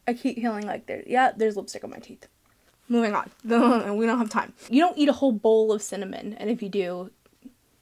I keep feeling like there's lipstick on my teeth. Moving on. We don't have time. You don't eat a whole bowl of cinnamon, and if you do,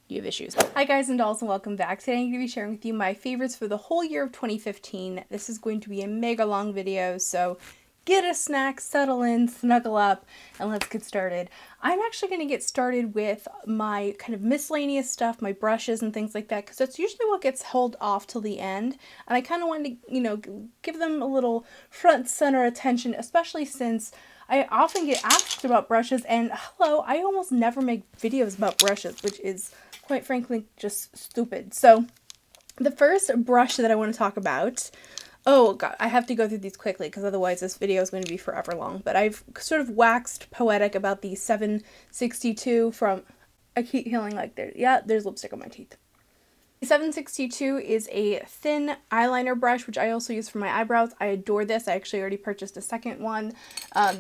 you have issues. Hi guys and dolls, and welcome back. Today I'm going to be sharing with you my favorites for the whole year of 2015. This is going to be a mega long video, so get a snack, settle in, snuggle up, and let's get started. I'm actually going to get started with my kind of miscellaneous stuff, my brushes and things like that, because that's usually what gets held off till the end. And I kind of wanted to, give them a little front center attention, especially since I often get asked about brushes, and hello, I almost never make videos about brushes, which is quite frankly just stupid. So the first brush that I want to talk about, oh god, I have to go through these quickly because otherwise this video is going to be forever long, but I've sort of waxed poetic about the 762 from, I keep feeling like there's lipstick on my teeth. The 762 is a thin eyeliner brush, which I also use for my eyebrows. I adore this. I actually already purchased a second one.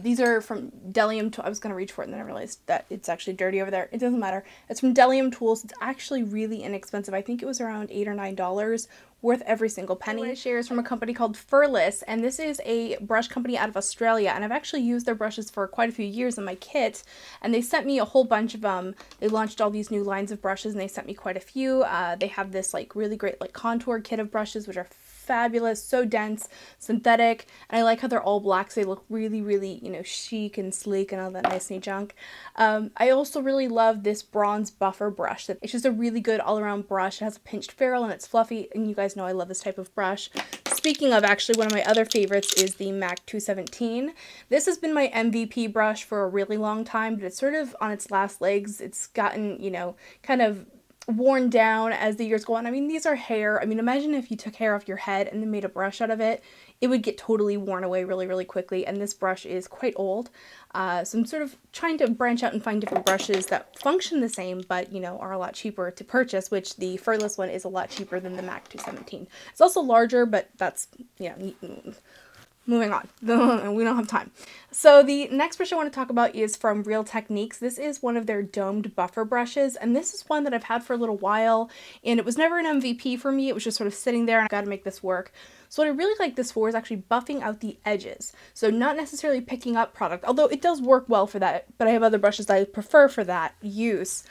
These are from Delium. I was going to reach for it and then I realized that it's actually dirty over there. It doesn't matter. It's from Delium Tools. It's actually really inexpensive. I think it was around $8 or $9. Worth every single penny. I share is from a company called Furless, and this is a brush company out of Australia, and I've actually used their brushes for quite a few years in my kit, and they sent me a whole bunch of them. They launched all these new lines of brushes, and they sent me quite a few. They have this like really great like contour kit of brushes, which are fabulous, so dense, synthetic, and I like how they're all black, so they look really, really, chic and sleek and all that nice neat junk. I also really love this bronze buffer brush. It's just a really good all-around brush. It has a pinched ferrule and it's fluffy, and you guys know I love this type of brush. Speaking of, actually, one of my other favorites is the MAC 217. This has been my MVP brush for a really long time, but it's sort of on its last legs. It's gotten, kind of worn down as the years go on. I mean, these are hair. I mean, imagine if you took hair off your head and then made a brush out of it. It would get totally worn away really, really quickly, and this brush is quite old. So I'm sort of trying to branch out and find different brushes that function the same, but, are a lot cheaper to purchase, which the Furless one is a lot cheaper than the MAC 217. It's also larger, but that's, moving on. We don't have time. So the next brush I want to talk about is from Real Techniques. This is one of their domed buffer brushes, and this is one that I've had for a little while, and it was never an MVP for me. It was just sort of sitting there, and I got to make this work. So what I really like this for is actually buffing out the edges. So not necessarily picking up product, although it does work well for that, but I have other brushes that I prefer for that use.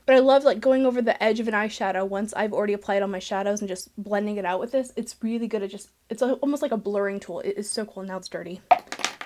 But I love like going over the edge of an eyeshadow once I've already applied all my shadows and just blending it out with this. It's really good at it's almost like a blurring tool. It is so cool. Now it's dirty.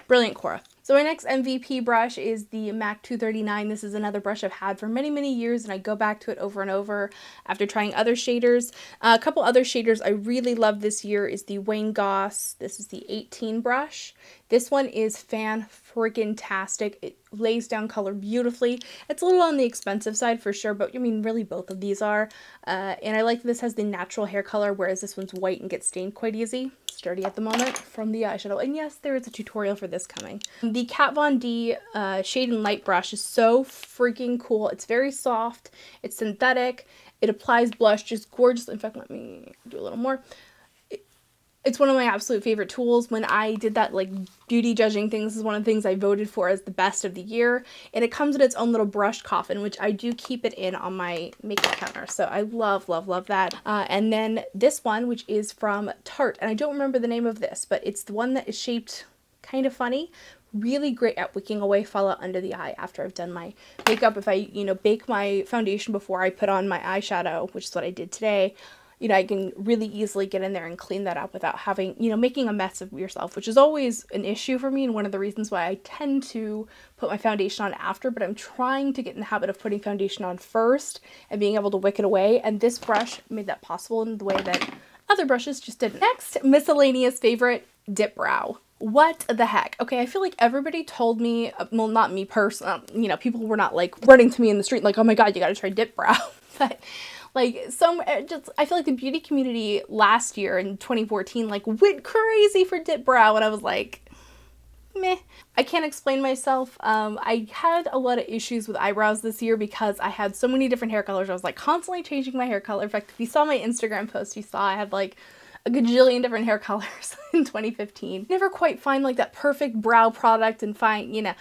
Brilliant, Cora. So my next MVP brush is the MAC 239. This is another brush I've had for many, many years, and I go back to it over and over after trying other shaders. A couple other shaders I really love this year is the Wayne Goss. This is the 18 brush. This one is fan-friggin-tastic. It lays down color beautifully. It's a little on the expensive side for sure, but I mean, really both of these are. And I like that this has the natural hair color, whereas this one's white and gets stained quite easy. It's dirty at the moment from the eyeshadow. And yes, there is a tutorial for this coming. The Kat Von D Shade and Light brush is so freaking cool. It's very soft. It's synthetic. It applies blush just gorgeous. In fact, let me do a little more. It's one of my absolute favorite tools. When I did that like beauty judging thing, this is one of the things I voted for as the best of the year. And it comes in its own little brush coffin, which I do keep it in on my makeup counter. So I love, love, love that. And then this one, which is from Tarte. And I don't remember the name of this, but it's the one that is shaped kind of funny. Really great at wicking away fallout under the eye after I've done my makeup. If I, bake my foundation before I put on my eyeshadow, which is what I did today, I can really easily get in there and clean that up without having, making a mess of yourself, which is always an issue for me and one of the reasons why I tend to put my foundation on after, but I'm trying to get in the habit of putting foundation on first and being able to wick it away, and this brush made that possible in the way that other brushes just didn't. Next, miscellaneous favorite, Dip Brow. What the heck? Okay, I feel like everybody told me, well, not me personally, people were not like running to me in the street like, oh my god, you gotta try Dip Brow, but like, I feel like the beauty community last year in 2014, like, went crazy for Dip Brow, and I was like, meh. I can't explain myself. I had a lot of issues with eyebrows this year because I had so many different hair colors. I was, like, constantly changing my hair color. In fact, if you saw my Instagram post, you saw I had, like, a gajillion different hair colors in 2015. Never quite find, like, that perfect brow product and find,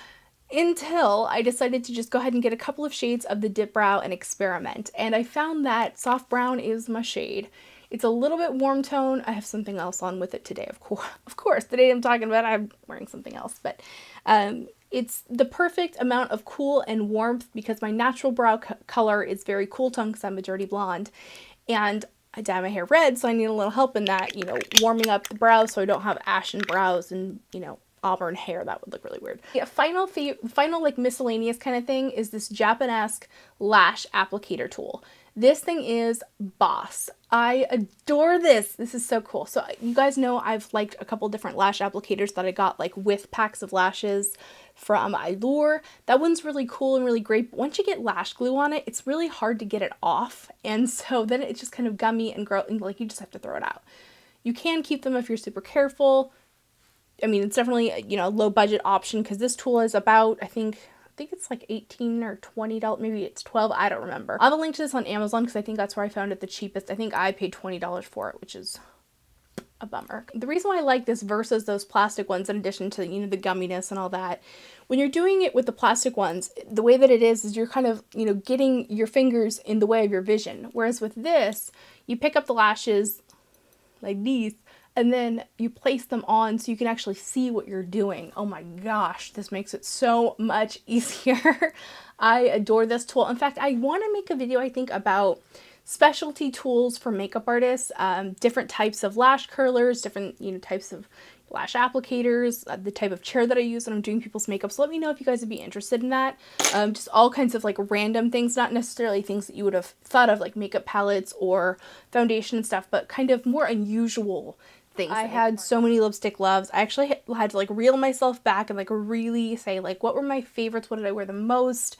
until I decided to just go ahead and get a couple of shades of the Dip Brow and experiment. And I found that soft brown is my shade. It's a little bit warm tone. I have something else on with it today, of course. Of course, the day I'm talking about, I'm wearing something else. But it's the perfect amount of cool and warmth because my natural brow color is very cool tone because I'm a dirty blonde. And I dye my hair red, so I need a little help in that, you know, warming up the brows so I don't have ashen brows and, you know, auburn hair. That would look really weird. Yeah, final like miscellaneous kind of thing is this Japanese lash applicator tool. This thing is boss. I adore this. This is so cool. So you guys know I've liked a couple different lash applicators that I got like with packs of lashes from Eyeliners. That one's really cool and really great, but once you get lash glue on it, it's really hard to get it off. And so then it's just kind of gummy and gross, and like you just have to throw it out. You can keep them if you're super careful. I mean, it's definitely, you know, a low budget option because this tool is about, I think it's like $18 or $20, maybe it's $12, I don't remember. I'll have a link to this on Amazon because I think that's where I found it the cheapest. I think I paid $20 for it, which is a bummer. The reason why I like this versus those plastic ones, in addition to, you know, the gumminess and all that, when you're doing it with the plastic ones, the way that it is you're kind of, you know, getting your fingers in the way of your vision. Whereas with this, you pick up the lashes like these, and then you place them on so you can actually see what you're doing. Oh my gosh, this makes it so much easier. I adore this tool. In fact, I want to make a video, I think, about specialty tools for makeup artists, different types of lash curlers, different, you know, types of lash applicators, the type of chair that I use when I'm doing people's makeup. So let me know if you guys would be interested in that. Just all kinds of like random things, not necessarily things that you would have thought of like makeup palettes or foundation and stuff, but kind of more unusual things. I had so many lipstick loves. I actually had to like reel myself back and like really say like what were my favorites, what did I wear the most,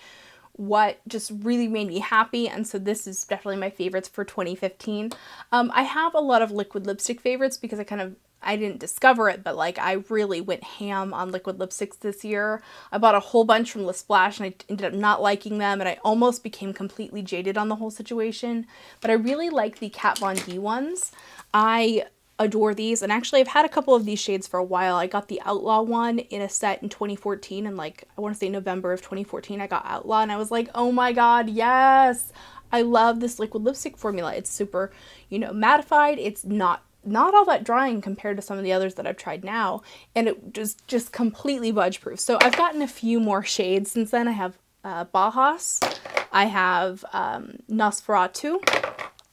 what just really made me happy, and so this is definitely my favorites for 2015. I have a lot of liquid lipstick favorites because I didn't discover it, but like I really went ham on liquid lipsticks this year. I bought a whole bunch from Lip Splash and I ended up not liking them, and I almost became completely jaded on the whole situation, but I really like the Kat Von D ones. I adore these, and actually I've had a couple of these shades for a while. I got the Outlaw one in a set in 2014, and like I want to say November of 2014 I got Outlaw, and I was like, oh my god, yes, I love this liquid lipstick formula. It's super, you know, mattified. It's not all that drying compared to some of the others that I've tried now, and it just completely budge proof. So I've gotten a few more shades since then. I have Bauhaus, I have Nosferatu,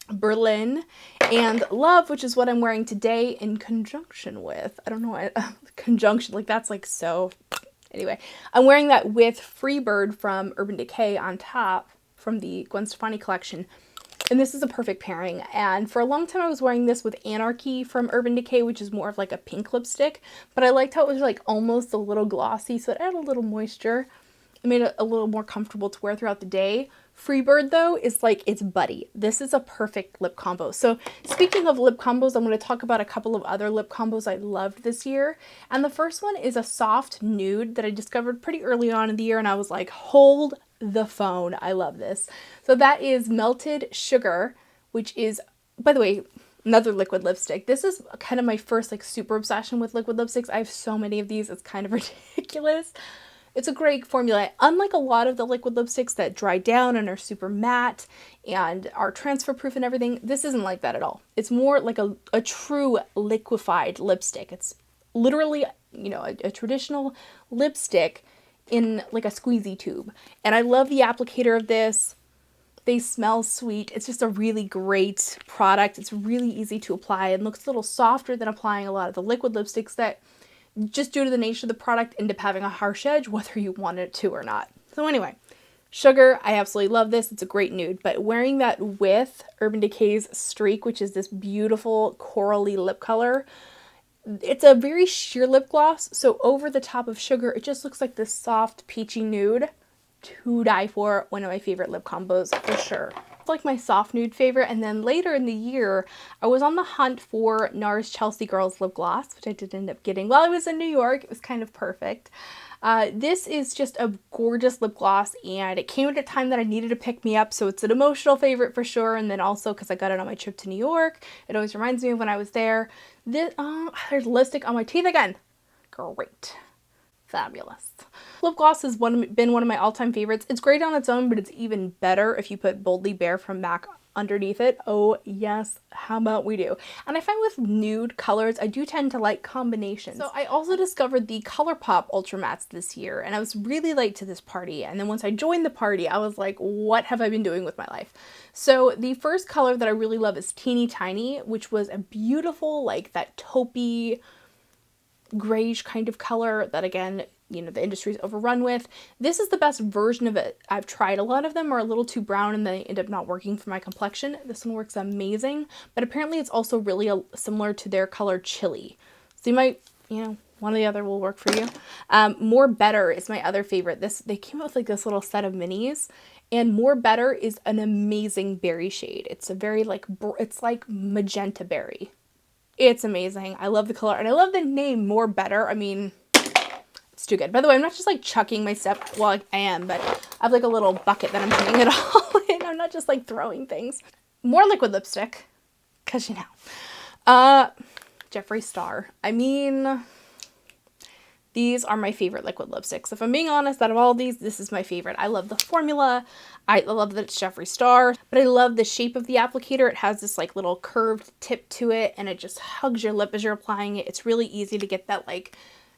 Berlin, and Love, which is what I'm wearing today in conjunction with, I don't know why, conjunction, like that's like so, anyway, I'm wearing that with Freebird from Urban Decay on top from the Gwen Stefani collection, and this is a perfect pairing. And for a long time I was wearing this with Anarchy from Urban Decay, which is more of like a pink lipstick, but I liked how it was like almost a little glossy, so it added a little moisture. It made it a little more comfortable to wear throughout the day. Freebird though is like its buddy. This is a perfect lip combo. So speaking of lip combos, I'm going to talk about a couple of other lip combos I loved this year. And the first one is a soft nude that I discovered pretty early on in the year, and I was like, hold the phone. I love this. So that is Melted Sugar, which is, by the way, another liquid lipstick. This is kind of my first like super obsession with liquid lipsticks. I have so many of these. It's kind of ridiculous. It's a great formula. Unlike a lot of the liquid lipsticks that dry down and are super matte and are transfer proof and everything, this isn't like that at all. It's more like a true liquefied lipstick. It's literally, you know, a traditional lipstick in like a squeezy tube. And I love the applicator of this. They smell sweet. It's just a really great product. It's really easy to apply and looks a little softer than applying a lot of the liquid lipsticks that, just due to the nature of the product, end up having a harsh edge whether you want it to or not. So anyway, Sugar, I absolutely love this. It's a great nude, but wearing that with Urban Decay's Streak, which is this beautiful corally lip color, it's a very sheer lip gloss, so over the top of Sugar, it just looks like this soft peachy nude. To die for. One of my favorite lip combos for sure. It's like my soft nude favorite. And then later in the year, I was on the hunt for NARS Chelsea Girls lip gloss, which I did end up getting while I was in New York. It was kind of perfect. This is just a gorgeous lip gloss, and it came at a time that I needed to pick me up, so it's an emotional favorite for sure. And then also because I got it on my trip to New York, it always reminds me of when I was there. This, there's lipstick on my teeth again. Great. Fabulous. Lip gloss has been one of my all-time favorites. It's great on its own, but it's even better if you put Boldly Bare from MAC underneath it. Oh yes, how about we do? And I find with nude colors, I do tend to like combinations. So I also discovered the ColorPop Ultra Mattes this year, and I was really late to this party. And then once I joined the party, I was like, what have I been doing with my life? So the first color that I really love is Teeny Tiny, which was a beautiful, like that taupey, grayish kind of color that, again, you know, the industry's overrun with. This is the best version of it I've tried. A lot of them are a little too brown and they end up not working for my complexion. This one works amazing, but apparently it's also really similar to their color Chili. So you might, you know, one or the other will work for you. More Better is my other favorite. They came out with like this little set of minis, and More Better is an amazing berry shade. It's a very like, it's like magenta berry. It's amazing. I love the color and I love the name More Better. I mean, it's too good. By the way, I'm not just like chucking my stuff. Well, I am, but I have like a little bucket that I'm putting it all in. I'm not just like throwing things. More liquid lipstick, because you know. Jeffree Star. I mean, these are my favorite liquid lipsticks. If I'm being honest, out of all these, this is my favorite. I love the formula. I love that it's Jeffree Star, but I love the shape of the applicator. It has this like little curved tip to it, and it just hugs your lip as you're applying it. It's really easy to get that like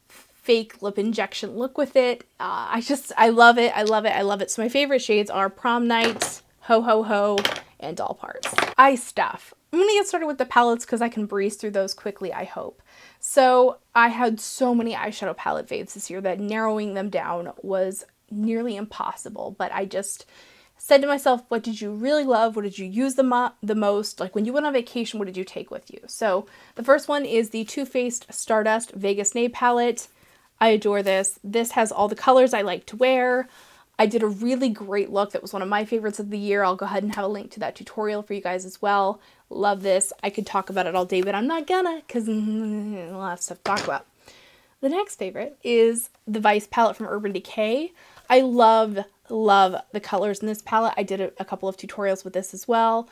fake lip injection look with it. I love it. I love it. I love it. So my favorite shades are Prom Night, Ho Ho Ho, and Doll Parts. Eye stuff. I'm going to get started with the palettes because I can breeze through those quickly, I hope. So I had so many eyeshadow palette faves this year that narrowing them down was nearly impossible, but I just said to myself, what did you really love? What did you use the most? Like when you went on vacation, what did you take with you? So the first one is the Too Faced Stardust Vegas Nape palette. I adore this. This has all the colors I like to wear. I did a really great look that was one of my favorites of the year. I'll go ahead and have a link to that tutorial for you guys as well. Love this. I could talk about it all day, but I'm not gonna because we'll have stuff to talk about. The next favorite is the Vice palette from Urban Decay. I love the colors in this palette. I did a couple of tutorials with this as well.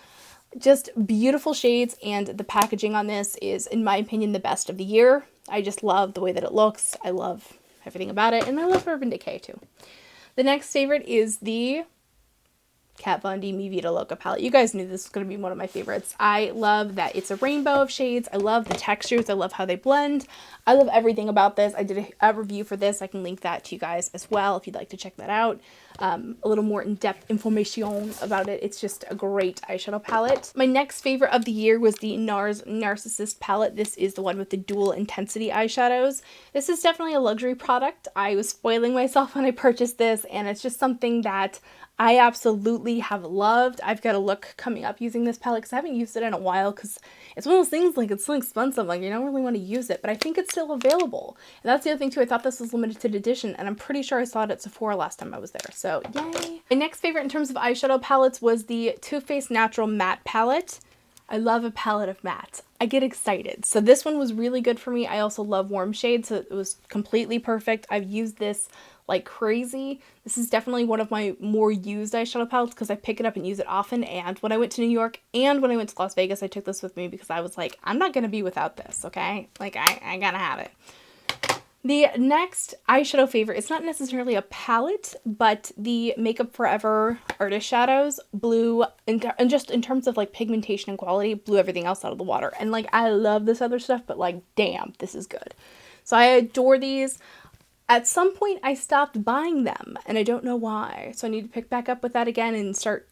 Just beautiful shades, and the packaging on this is, in my opinion, the best of the year. I just love the way that it looks. I love everything about it, and I love Urban Decay too. The next favorite is the Kat Von D Mi Vida Loca palette. You guys knew this was going to be one of my favorites. I love that it's a rainbow of shades. I love the textures. I love how they blend. I love everything about this. I did a review for this. I can link that to you guys as well if you'd like to check that out. A little more in-depth information about it. It's just a great eyeshadow palette. My next favorite of the year was the NARS Narcissist palette. This is the one with the dual intensity eyeshadows. This is definitely a luxury product. I was spoiling myself when I purchased this, and it's just something that I absolutely have loved. I've got a look coming up using this palette because I haven't used it in a while because it's one of those things, like, it's so expensive, like, you don't really want to use it, but I think it's still available. And that's the other thing too, I thought this was limited edition, and I'm pretty sure I saw it at Sephora last time I was there, so yay! My next favorite in terms of eyeshadow palettes was the Too Faced Natural Matte palette. I love a palette of mattes. I get excited. So this one was really good for me. I also love warm shades, so it was completely perfect. I've used this like crazy. This is definitely one of my more used eyeshadow palettes because I pick it up and use it often, and when I went to New York and when I went to Las Vegas, I took this with me because I was like, I'm not going to be without this, okay? Like, I gotta have it. The next eyeshadow favorite, it's not necessarily a palette, but the Makeup Forever Artist Shadows blew, and just in terms of like pigmentation and quality, blew everything else out of the water. And like, I love this other stuff, but like, damn, this is good. So I adore these. At some point, I stopped buying them, and I don't know why. So I need to pick back up with that again and start,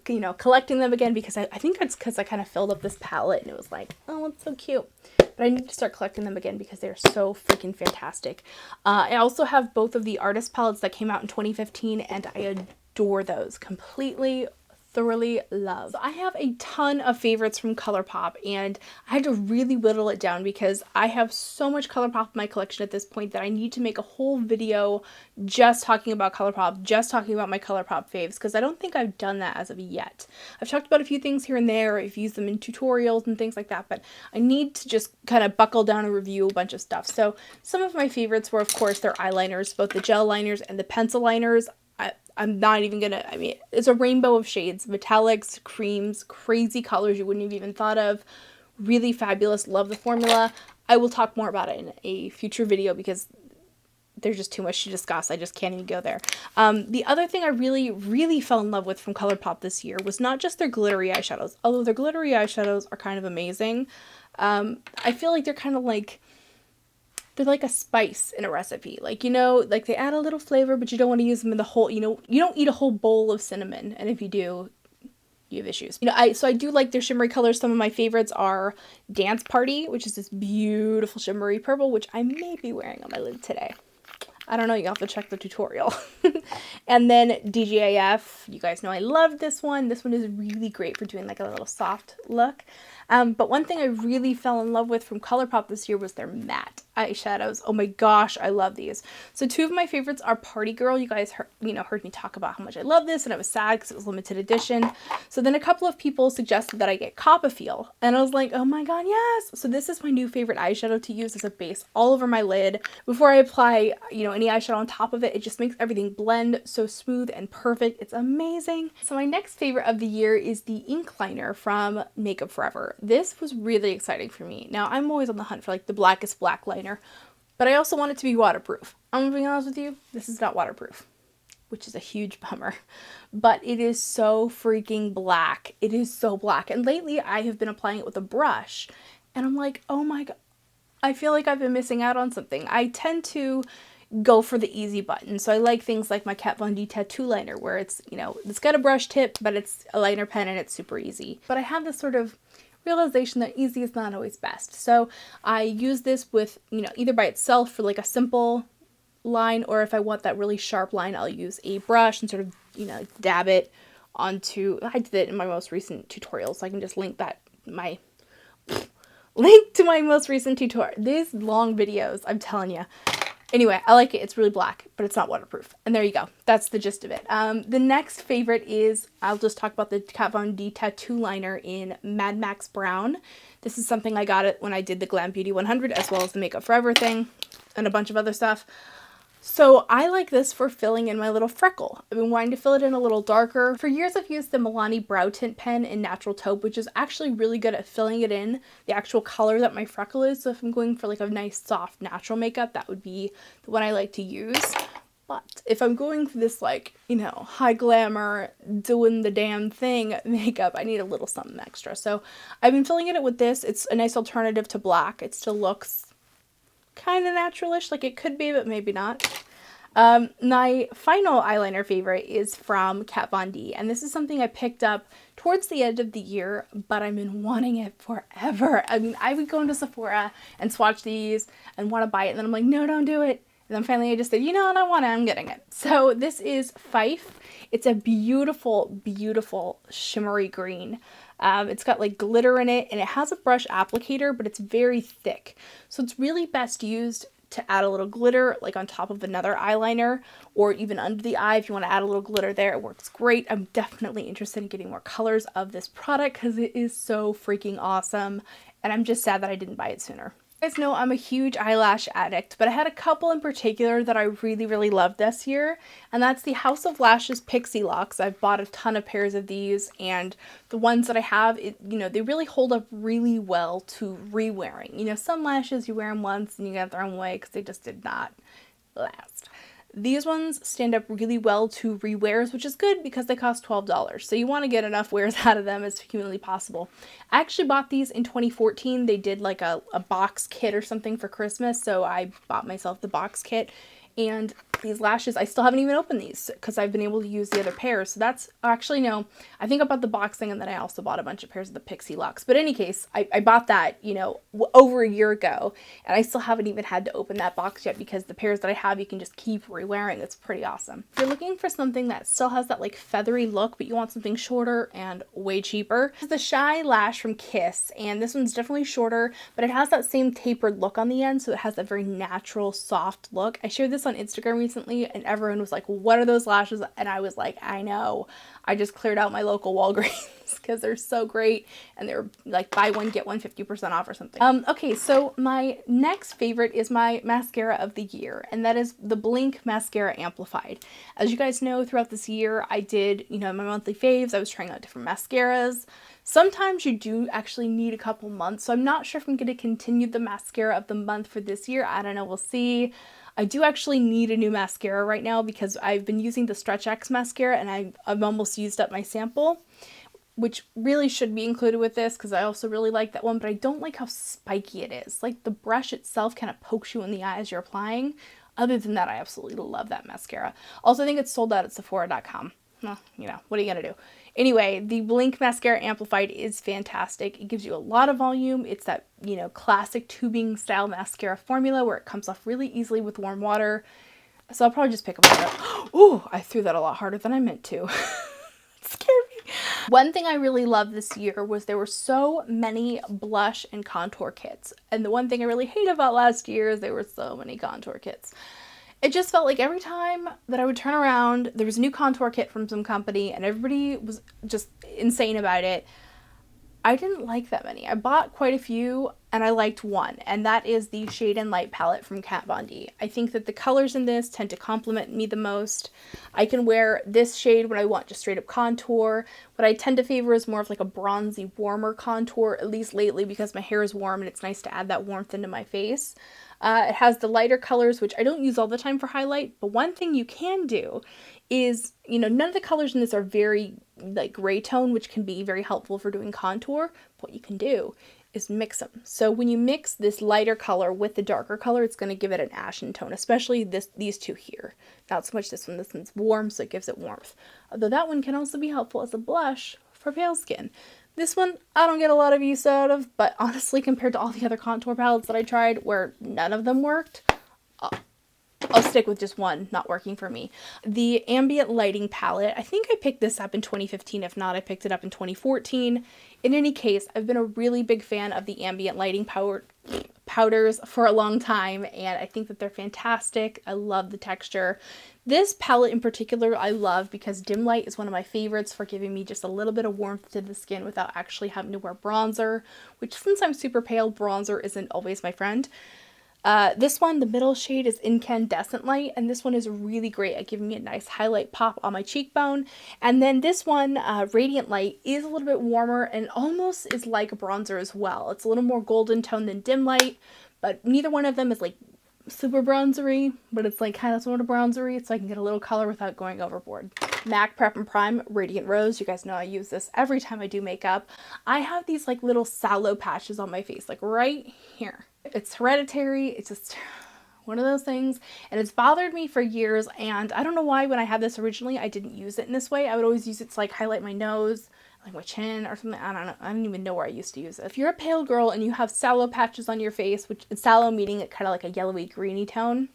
you know, collecting them again, because I think it's because I kind of filled up this palette, and it was like, oh, it's so cute. But I need to start collecting them again because they're so freaking fantastic. I also have both of the artist palettes that came out in 2015, and I adore those completely. Thoroughly love. So I have a ton of favorites from ColorPop, and I had to really whittle it down because I have so much ColorPop in my collection at this point that I need to make a whole video just talking about ColorPop, just talking about my ColorPop faves, because I don't think I've done that as of yet. I've talked about a few things here and there, I've used them in tutorials and things like that, but I need to just kind of buckle down and review a bunch of stuff. So some of my favorites were, of course, their eyeliners, both the gel liners and the pencil liners. I'm not even gonna, I mean, it's a rainbow of shades, metallics, creams, crazy colors you wouldn't have even thought of. Really fabulous. Love the formula. I will talk more about it in a future video because There's just too much to discuss. I just can't even go there. The other thing I really fell in love with from ColorPop this year was not just their glittery eyeshadows, although their glittery eyeshadows are kind of amazing. I feel like they're kind of like, they're like a spice in a recipe. Like, you know, like they add a little flavor, but you don't want to use them in the whole, you know, you don't eat a whole bowl of cinnamon. And if you do, you have issues. You know, I do like their shimmery colors. Some of my favorites are Dance Party, which is this beautiful shimmery purple, which I may be wearing on my lid today. I don't know, you have to check the tutorial. And then DGAF, you guys know I love this one. This one is really great for doing like a little soft look. But one thing I really fell in love with from ColourPop this year was their matte eyeshadows. Oh my gosh, I love these. So two of my favorites are Party Girl. You guys heard me talk about how much I love this, and I was sad because it was limited edition. So then a couple of people suggested that I get Coppafiel, and I was like, oh my god, yes! So this is my new favorite eyeshadow to use as a base all over my lid. Before I apply, you know, any eyeshadow on top of it, it just makes everything blend so smooth and perfect. It's amazing. So my next favorite of the year is the ink liner from Makeup Forever. This was really exciting for me. Now, I'm always on the hunt for like the blackest black liner, but I also want it to be waterproof. I'm gonna be honest with you, this is not waterproof, which is a huge bummer, but it is so freaking black. It is so black. And lately I have been applying it with a brush, and I'm like, oh my god, I feel like I've been missing out on something. I tend to go for the easy button. So I like things like my Kat Von D tattoo liner, where it's, you know, it's got a brush tip, but it's a liner pen and it's super easy. But I have this sort of realization that easy is not always best. So I use this with, you know, either by itself for like a simple line, or if I want that really sharp line, I'll use a brush and sort of, you know, dab it onto, I did it in my most recent tutorial, so I can just link that, link to my most recent tutorial. These long videos, I'm telling you. Anyway, I like it. It's really black, but it's not waterproof. And there you go. That's the gist of it. The next favorite is, I'll just talk about the Kat Von D tattoo liner in Mad Max Brown. This is something I got it when I did the Glam Beauty 100, as well as the Makeup Forever thing and a bunch of other stuff. So I like this for filling in my little freckle. I've been wanting to fill it in a little darker. For years I've used the Milani Brow Tint pen in Natural Taupe, which is actually really good at filling it in the actual color that my freckle is. So if I'm going for like a nice soft natural makeup, that would be the one I like to use. But if I'm going for this, like, you know, high glamour, doing the damn thing makeup, I need a little something extra. So I've been filling it with this. It's a nice alternative to black. It still looks kind of naturalish, like it could be, but maybe not. My final eyeliner favorite is from Kat Von D, and this is something I picked up towards the end of the year, but I've been wanting it forever. I mean, I would go into Sephora and swatch these and want to buy it, and then I'm like, no, don't do it. And then finally I just said, you know what, I want it, I'm getting it. So this is Fife. It's a beautiful, beautiful shimmery green. It's got like glitter in it, and it has a brush applicator, but it's very thick. So it's really best used to add a little glitter like on top of another eyeliner, or even under the eye if you want to add a little glitter there. It works great. I'm definitely interested in getting more colors of this product because it is so freaking awesome, and I'm just sad that I didn't buy it sooner. You guys know I'm a huge eyelash addict, but I had a couple in particular that I really loved this year, and that's the House of Lashes Pixie Locks. I've bought a ton of pairs of these, and the ones that I have, you know, they really hold up really well to re-wearing. You know, some lashes you wear them once and you gotta throw them away because they just did not last. These ones stand up really well to re-wears, which is good because they cost $12. So you want to get enough wears out of them as humanly possible. I actually bought these in 2014. They did like a box kit or something for Christmas, so I bought myself the box kit. And these lashes, I still haven't even opened these because I've been able to use the other pairs. So that's actually, no, I think I bought the box thing, and then I also bought a bunch of pairs of the Pixie Locks. But in any case, I bought that, you know, over a year ago, and I still haven't even had to open that box yet because the pairs that I have, you can just keep re-wearing. It's pretty awesome. If you're looking for something that still has that like feathery look, but you want something shorter and way cheaper, this is the Shy Lash from Kiss, and this one's definitely shorter, but it has that same tapered look on the end, so it has that very natural, soft look. I shared this on Instagram recently, and everyone was like, what are those lashes? And I was like, I know, I just cleared out my local Walgreens because they're so great, and they're like buy one get one 50% off or something. Okay, so my next favorite is my mascara of the year, and that is the Blink Mascara Amplified. As you guys know, throughout this year I did, you know, my monthly faves. I was trying out different mascaras. Sometimes you do actually need a couple months, so I'm not sure if I'm going to continue the mascara of the month for this year. I don't know, we'll see. I do actually need a new mascara right now because I've been using the Stretch X mascara and I've almost used up my sample, which really should be included with this because I also really like that one, but I don't like how spiky it is. Like the brush itself kind of pokes you in the eye as you're applying. Other than that, I absolutely love that mascara. Also, I think it's sold out at Sephora.com. Well, you know, what are you gonna do? Anyway, the Blink Mascara Amplified is fantastic. It gives you a lot of volume. It's that, you know, classic tubing style mascara formula where it comes off really easily with warm water. So I'll probably just pick up that. Ooh, I threw that a lot harder than I meant to. It scared me. One thing I really loved this year was there were so many blush and contour kits. And the one thing I really hate about last year is there were so many contour kits. It just felt like every time that I would turn around, there was a new contour kit from some company and everybody was just insane about it. I didn't like that many. I bought quite a few and I liked one, and that is the Shade and Light palette from Kat Von D. I think that the colors in this tend to complement me the most. I can wear this shade when I want just straight up contour. What I tend to favor is more of like a bronzy, warmer contour, at least lately because my hair is warm and it's nice to add that warmth into my face. It has the lighter colors, which I don't use all the time for highlight, but one thing you can do is, you know, none of the colors in this are very like gray tone, which can be very helpful for doing contour. What you can do is mix them. So when you mix this lighter color with the darker color, it's going to give it an ashen tone, especially these two here. Not so much this one. This one's warm, so it gives it warmth. Although that one can also be helpful as a blush for pale skin. This one, I don't get a lot of use out of, but honestly, compared to all the other contour palettes that I tried where none of them worked, I'll stick with just one not working for me. The Ambient Lighting palette, I think I picked this up in 2015. If not, I picked it up in 2014. In any case, I've been a really big fan of the Ambient Lighting powders for a long time, and I think that they're fantastic. I love the texture. This palette in particular I love because dim light is one of my favorites for giving me just a little bit of warmth to the skin without actually having to wear bronzer, which since I'm super pale, bronzer isn't always my friend. This one, the middle shade, is Incandescent Light, and this one is really great at giving me a nice highlight pop on my cheekbone. And then this one, Radiant Light, is a little bit warmer and almost is like a bronzer as well. It's a little more golden tone than Dim Light, but neither one of them is like super bronzery, but it's like kind of sort of bronzery, so I can get a little color without going overboard. MAC Prep and Prime Radiant Rose. You guys know I use this every time I do makeup. I have these like little sallow patches on my face, like right here. It's hereditary. It's just one of those things, and it's bothered me for years, and I don't know why when I had this originally I didn't use it in this way. I would always use it to like highlight my nose, like my chin or something. I don't know. I don't even know where I used to use it. If you're a pale girl and you have sallow patches on your face, which is sallow meaning it kind of like a yellowy greeny tone,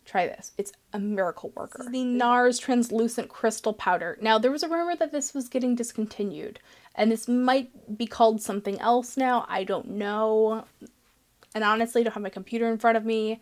try this. It's a miracle worker. This is the NARS Translucent Crystal Powder. Now, there was a rumor that this was getting discontinued, and this might be called something else now. I don't know. And honestly, I don't have my computer in front of me,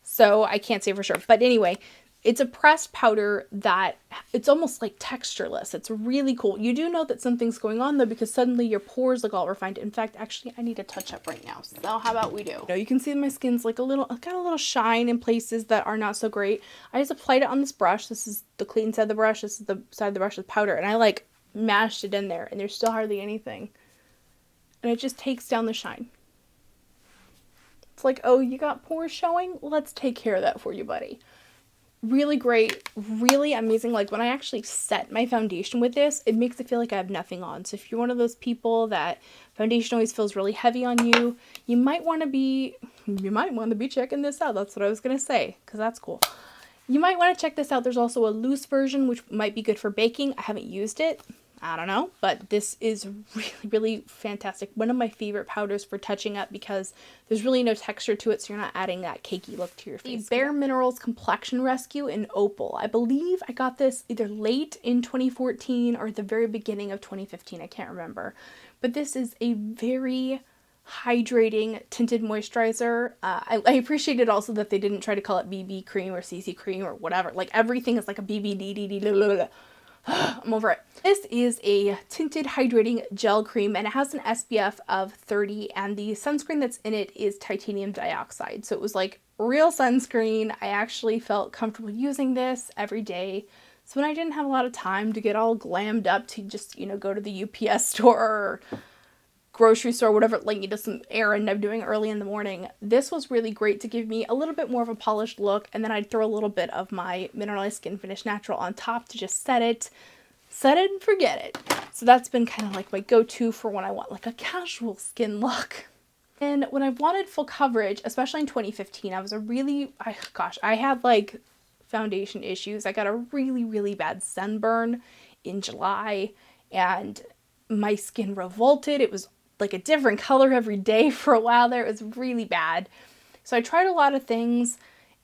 so I can't say for sure. But anyway, it's a pressed powder that it's almost like textureless. It's really cool. You do know that something's going on though, because suddenly your pores look all refined. In fact, actually, I need a touch up right now. So how about we do? You know, you can see my skin's like got a little shine in places that are not so great. I just applied it on this brush. This is the clean side of the brush. This is the side of the brush with powder, and I like mashed it in there, and there's still hardly anything. And it just takes down the shine. It's like, oh, you got pores showing? Let's take care of that for you, buddy. Really great, really amazing. Like when I actually set my foundation with this, it makes it feel like I have nothing on. So if you're one of those people that foundation always feels really heavy on you, you might want to be checking this out. That's what I was going to say, because that's cool. You might want to check this out. There's also a loose version, which might be good for baking. I haven't used it. I don't know, but this is really, really fantastic. One of my favorite powders for touching up because there's really no texture to it, so you're not adding that cakey look to your face. The Bare Minerals Complexion Rescue in Opal. I believe I got this either late in 2014 or at the very beginning of 2015. I can't remember. But this is a very hydrating tinted moisturizer. I appreciated also that they didn't try to call it BB cream or CC cream or whatever. Like everything is like a BBDDD. I'm over it. This is a tinted hydrating gel cream and it has an SPF of 30 and the sunscreen that's in it is titanium dioxide. So it was like real sunscreen. I actually felt comfortable using this every day. So when I didn't have a lot of time to get all glammed up to just, you know, go to the UPS store or grocery store, whatever, like, you know, some errand I'm doing early in the morning, this was really great to give me a little bit more of a polished look, and then I'd throw a little bit of my Mineralized Skin Finish Natural on top to just set it and forget it. So that's been kind of like my go-to for when I want like a casual skin look. And when I wanted full coverage, especially in 2015, I had like foundation issues. I got a really bad sunburn in July and my skin revolted. It was like a different color every day for a while there. It was really bad. So I tried a lot of things,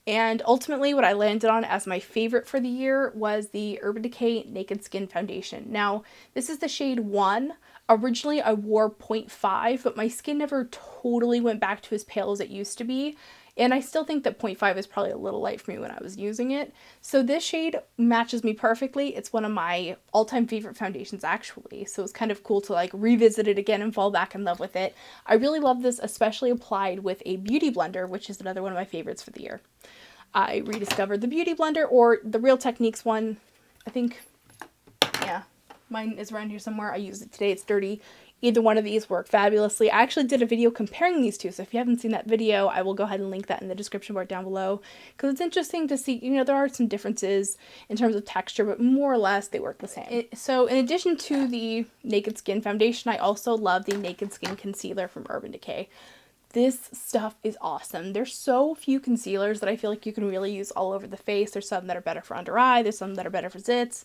and ultimately what I landed on as my favorite for the year was the Urban Decay Naked Skin Foundation. Now, this is the shade 1. Originally I wore 0.5, but my skin never totally went back to as pale as it used to be. And I still think that 0.5 is probably a little light for me when I was using it. So this shade matches me perfectly. It's one of my all-time favorite foundations actually. So it's kind of cool to like revisit it again and fall back in love with it. I really love this, especially applied with a beauty blender, which is another one of my favorites for the year. I rediscovered the beauty blender, or the Real Techniques one. I think, yeah, mine is around here somewhere. I used it today. It's dirty. Either one of these work fabulously. I actually did a video comparing these two, so if you haven't seen that video, I will go ahead and link that in the description bar down below, because it's interesting to see, you know, there are some differences in terms of texture, but more or less they work the same. So in addition to the Naked Skin Foundation, I also love the Naked Skin Concealer from Urban Decay. This stuff is awesome. There's so few concealers that I feel like you can really use all over the face. There's some that are better for under eye, there's some that are better for zits.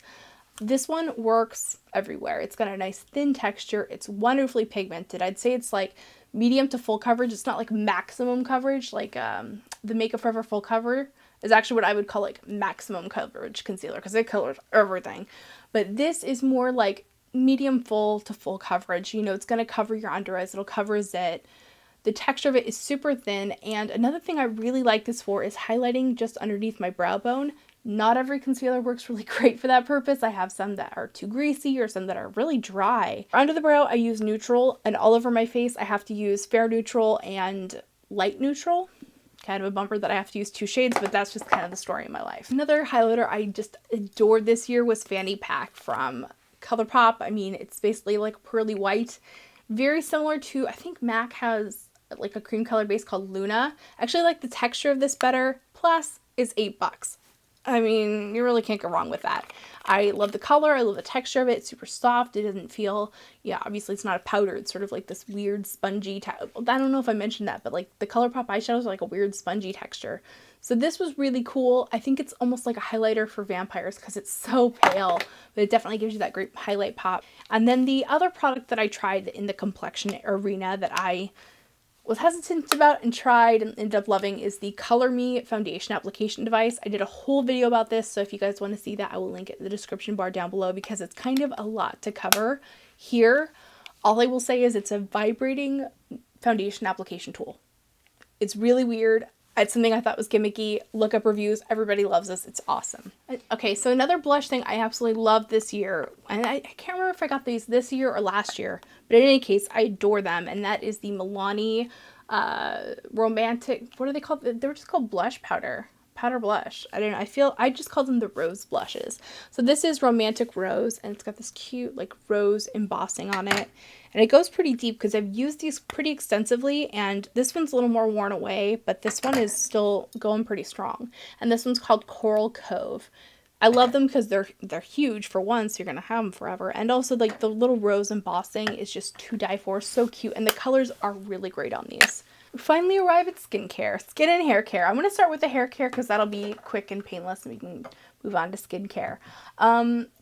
This one works everywhere. It's got a nice thin texture. It's wonderfully pigmented. I'd say it's like medium to full coverage. It's not like maximum coverage. Like the Makeup Forever Full Cover is actually what I would call like maximum coverage concealer, because it colors everything. But this is more like medium full to full coverage. You know, it's going to cover your under eyes. It'll cover a zit. The texture of it is super thin. And another thing I really like this for is highlighting just underneath my brow bone. Not every concealer works really great for that purpose. I have some that are too greasy or some that are really dry. Under the brow, I use neutral, and all over my face, I have to use fair neutral and light neutral. Kind of a bumper that I have to use 2 shades, but that's just kind of the story of my life. Another highlighter I just adored this year was Fanny Pack from ColorPop. I mean, it's basically like pearly white. Very similar to, I think MAC has like a cream color base called Luna. I actually like the texture of this better, plus is $8. I mean, you really can't go wrong with that. I love the color. I love the texture of it. It's super soft. It doesn't feel, yeah, obviously it's not a powder. It's sort of like this weird spongy, I don't know if I mentioned that, but like the ColorPop eyeshadows are like a weird spongy texture. So this was really cool. I think it's almost like a highlighter for vampires because it's so pale, but it definitely gives you that great highlight pop. And then the other product that I tried in the complexion arena that I was hesitant about and tried and ended up loving is the Color Me foundation application device. I did a whole video about this, so if you guys want to see that, I will link it in the description bar down below because it's kind of a lot to cover here. All I will say is it's a vibrating foundation application tool. It's really weird. It's something I thought was gimmicky. Look up reviews. Everybody loves this. It's awesome. Okay, so another blush thing I absolutely loved this year, and I can't remember if I got these this year or last year, but in any case, I adore them, and that is the Milani Romantic, what are they called? They were just called blush powder blush. I don't know. I just called them the rose blushes. So this is Romantic Rose, and it's got this cute like rose embossing on it. And it goes pretty deep because I've used these pretty extensively, and this one's a little more worn away, but this one is still going pretty strong. And this one's called Coral Cove. I love them because they're huge for one, so you're going to have them forever. And also like the little rose embossing is just to die for. So cute, and the colors are really great on these. We finally arrive at skincare, skin and hair care. I'm going to start with the hair care because that'll be quick and painless, and we can move on to skincare.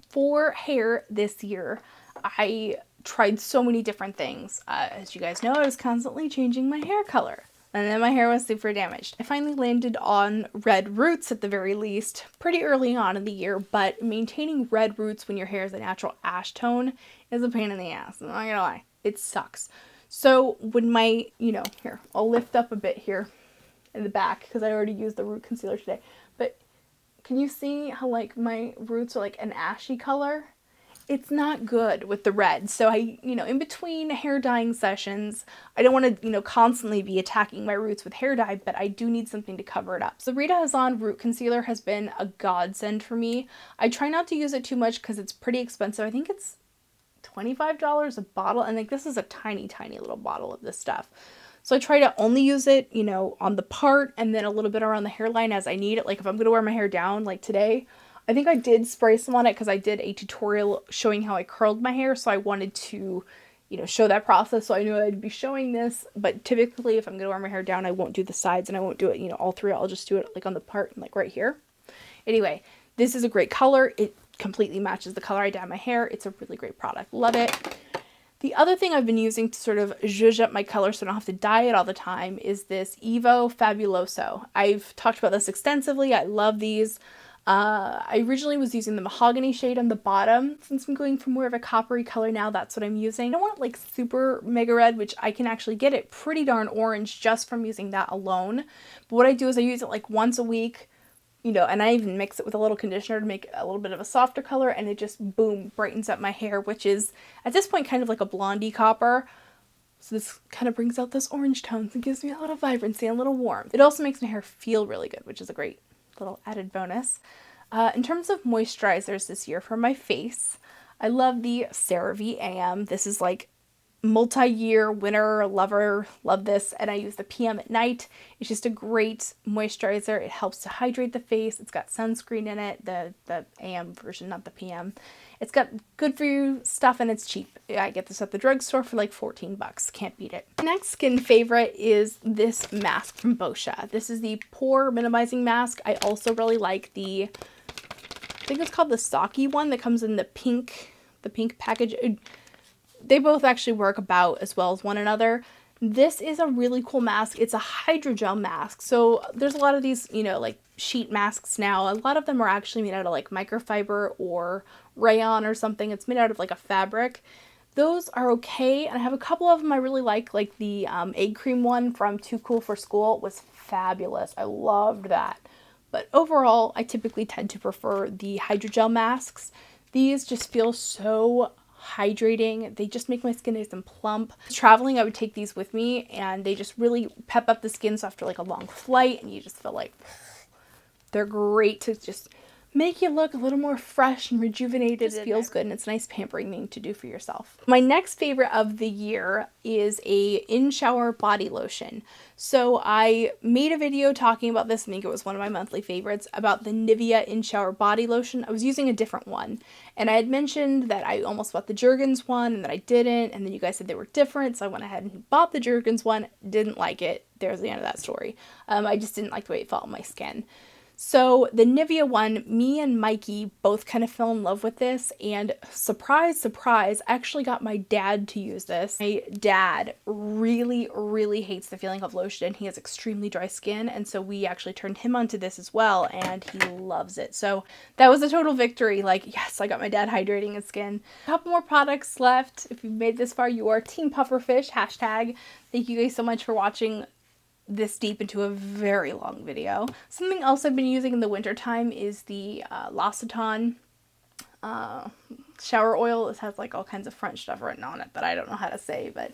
For hair this year, I tried so many different things. As you guys know, I was constantly changing my hair color, and then my hair was super damaged. I finally landed on red roots at the very least, pretty early on in the year, but maintaining red roots when your hair is a natural ash tone is a pain in the ass. I'm not gonna lie, it sucks. So when my, here, I'll lift up a bit here in the back because I already used the root concealer today, but Can you see how like my roots are like an ashy color? It's not good with the red. So I, in between hair dyeing sessions, I don't want to, constantly be attacking my roots with hair dye, but I do need something to cover it up. So Rita Hazan Root Concealer has been a godsend for me. I try not to use it too much because it's pretty expensive. I think it's $25 a bottle, and like this is a tiny, tiny little bottle of this stuff. So I try to only use it, on the part and then a little bit around the hairline as I need it. Like if I'm going to wear my hair down, like today, I think I did spray some on it because I did a tutorial showing how I curled my hair. So I wanted to, show that process. So I knew I'd be showing this. But typically if I'm going to wear my hair down, I won't do the sides and I won't do it, all three. I'll just do it like on the part and like right here. Anyway, this is a great color. It completely matches the color I dye my hair. It's a really great product. Love it. The other thing I've been using to sort of zhuzh up my color so I don't have to dye it all the time is this Evo Fabuloso. I've talked about this extensively. I love these. I originally was using the mahogany shade on the bottom. Since I'm going for more of a coppery color now, that's what I'm using. I don't want like super mega red, which I can actually get it pretty darn orange just from using that alone. But what I do is I use it like once a week, and I even mix it with a little conditioner to make it a little bit of a softer color, and it just, boom, brightens up my hair, which is at this point kind of like a blondie copper. So this kind of brings out those orange tones and gives me a little vibrancy and a little warmth. It also makes my hair feel really good, which is a great little added bonus. In terms of moisturizers this year for my face, I love the CeraVe AM. This is like multi-year winner lover, love this, and I use the PM at night. It's just a great moisturizer. It helps to hydrate the face. It's got sunscreen in it, the AM version, not the PM. It's got good for you stuff and it's cheap. I get this at the drugstore for like 14 bucks. Can't beat it. Next skin favorite is this mask from Boscia. This is the pore minimizing mask. I also really like the, I think it's called the Saki one that comes in the pink package. They both actually work about as well as one another. This is a really cool mask. It's a hydrogel mask. So there's a lot of these, like sheet masks now. A lot of them are actually made out of like microfiber or rayon or something. It's made out of like a fabric. Those are okay. And I have a couple of them I really like the egg cream one from Too Cool for School was fabulous. I loved that. But overall, I typically tend to prefer the hydrogel masks. These just feel so hydrating. They just make my skin nice and plump. Traveling, I would take these with me and they just really pep up the skin. So after like a long flight and you just feel like they're great to just make you look a little more fresh and rejuvenated. It feels good and it's a nice pampering thing to do for yourself. My next favorite of the year is a in-shower body lotion. So I made a video talking about this. I think it was one of my monthly favorites about the Nivea in-shower body lotion. I was using a different one and I had mentioned that I almost bought the Jergens one and that I didn't, and then you guys said they were different, so I went ahead and bought the Jergens one. Didn't like it. There's the end of that story. I just didn't like the way it felt on my skin. So the Nivea one, me and Mikey both kind of fell in love with this, and surprise, surprise, I actually got my dad to use this. My dad really, really hates the feeling of lotion. He has extremely dry skin, and so we actually turned him onto this as well, and he loves it. So that was a total victory. Like, yes, I got my dad hydrating his skin. A couple more products left. If you've made this far, you are Team Pufferfish, hashtag. Thank you guys so much for watching this deep into a very long video. Something else I've been using in the wintertime is the L'Occitane shower oil. It has like all kinds of French stuff written on it that I don't know how to say, but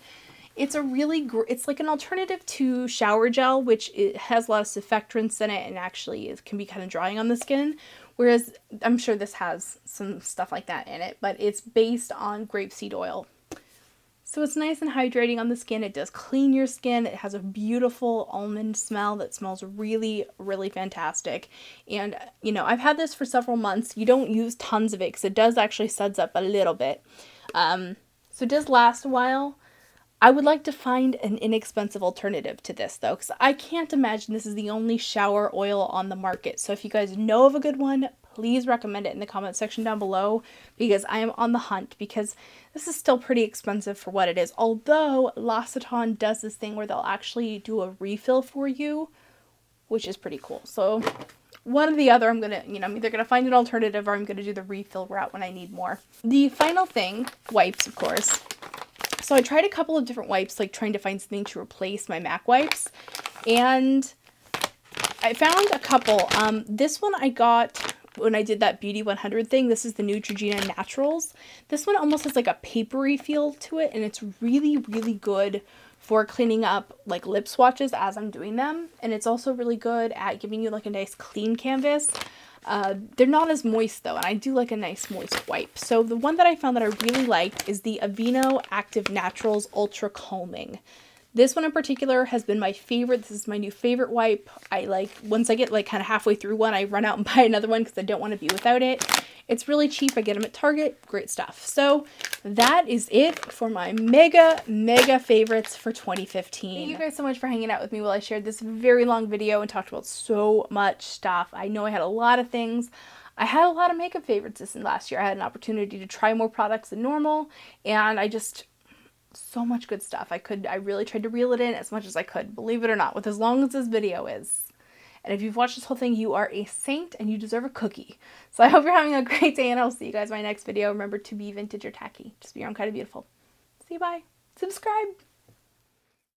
it's a really it's like an alternative to shower gel, which it has a lot of surfactants in it and actually it can be kind of drying on the skin. Whereas I'm sure this has some stuff like that in it, but it's based on grapeseed oil. So it's nice and hydrating on the skin. It does clean your skin. It has a beautiful almond smell that smells really, really fantastic. And, I've had this for several months. You don't use tons of it because it does actually suds up a little bit. So it does last a while. I would like to find an inexpensive alternative to this, though, because I can't imagine this is the only shower oil on the market. So if you guys know of a good one, please recommend it in the comment section down below, because I am on the hunt, because this is still pretty expensive for what it is. Although L'Occitane does this thing where they'll actually do a refill for you, which is pretty cool. So one or the other, I'm either going to find an alternative or I'm going to do the refill route when I need more. The final thing, wipes, of course. So I tried a couple of different wipes, like trying to find something to replace my MAC wipes, and I found a couple. This one I got when I did that Beauty 100 thing. This is the Neutrogena Naturals. This one almost has like a papery feel to it, and it's really, really good for cleaning up like lip swatches as I'm doing them. And it's also really good at giving you like a nice clean canvas. They're not as moist though, and I do like a nice moist wipe. So the one that I found that I really liked is the Aveeno Active Naturals Ultra Calming. This one in particular has been my favorite. This is my new favorite wipe. I like, once I get like kind of halfway through one, I run out and buy another one because I don't want to be without it. It's really cheap. I get them at Target. Great stuff. So that is it for my mega favorites for 2015. Thank you guys so much for hanging out with me while I shared this very long video and talked about so much stuff. I know I had a lot of things. I had a lot of makeup favorites this last year. I had an opportunity to try more products than normal, and so much good stuff. I really tried to reel it in as much as I could, believe it or not, with as long as this video is. And if you've watched this whole thing, you are a saint and you deserve a cookie. So I hope you're having a great day, and I'll see you guys in my next video. Remember to be vintage or tacky. Just be your own kind of beautiful. See you, bye. Subscribe.